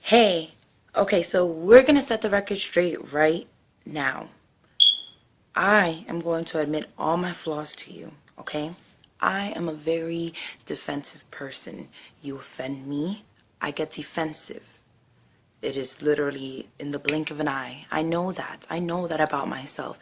Hey, okay, so we're gonna set the record straight right now. I am going to admit all my flaws to you, okay? I am a very defensive person. You offend me, I get defensive. It is literally in the blink of an eye. I know that. I know that about myself.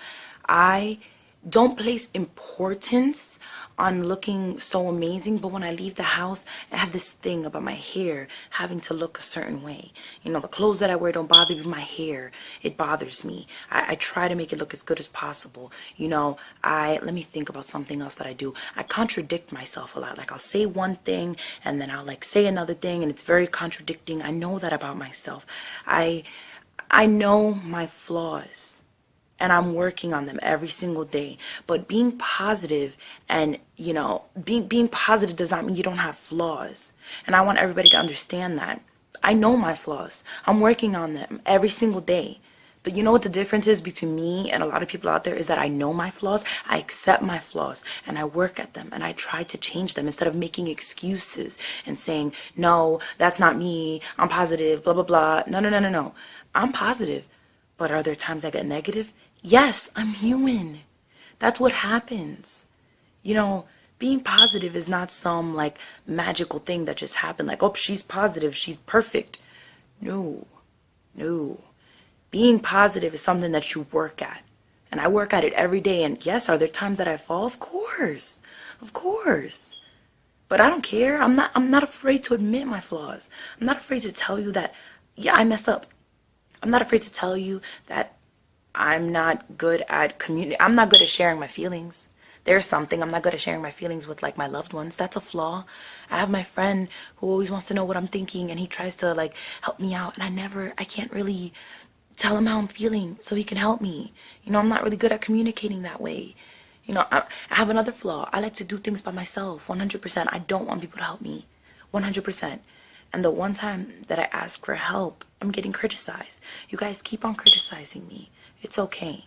I don't place importance on looking so amazing, but when I leave the house, I have this thing about my hair having to look a certain way. You know, the clothes that I wear don't bother me, my hair, it bothers me. I try to make it look as good as possible. You know, let me think about something else that I do. I contradict myself a lot. Like, I'll say one thing and then I'll like say another thing, and it's very contradicting. I know that about myself. I know my flaws, and I'm working on them every single day. But being positive and, you know, being positive does not mean you don't have flaws. And I want everybody to understand that. I know my flaws. I'm working on them every single day. But you know what the difference is between me and a lot of people out there is that I know my flaws, I accept my flaws, and I work at them, and I try to change them instead of making excuses and saying, no, that's not me, I'm positive, blah, blah, blah. No, no, no, no, no. I'm positive. But are there times I get negative? Yes, I'm human. That's what happens. You know, being positive is not some like magical thing that just happened. Like, oh, she's positive, she's perfect. No, no. Being positive is something that you work at. And I work at it every day. And yes, are there times that I fall? Of course. Of course. But I don't care. I'm not afraid to admit my flaws. I'm not afraid to tell you that, yeah, I mess up. I'm not afraid to tell you that I'm not good at I'm not good at sharing my feelings. There's something I'm not good at sharing my feelings with, like, my loved ones. That's a flaw. I have my friend who always wants to know what I'm thinking, and he tries to like help me out, and I can't really tell him how I'm feeling so he can help me. You know, I'm not really good at communicating that way. You know, I have another flaw. I like to do things by myself, 100%. I don't want people to help me, 100%. And the one time that I ask for help, I'm getting criticized. You guys keep on criticizing me. It's okay,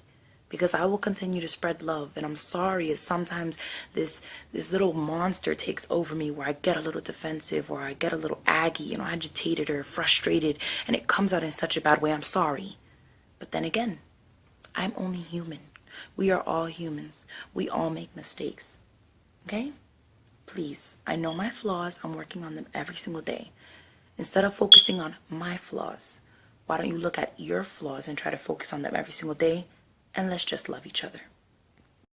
because I will continue to spread love. And I'm sorry if sometimes this little monster takes over me, where I get a little defensive, or I get a little aggy, you know, agitated or frustrated, and it comes out in such a bad way. I'm sorry. But then again, I'm only human. We are all humans. We all make mistakes. Okay? Please, I know my flaws. I'm working on them every single day. Instead of focusing on my flaws, why don't you look at your flaws and try to focus on them every single day, and let's just love each other.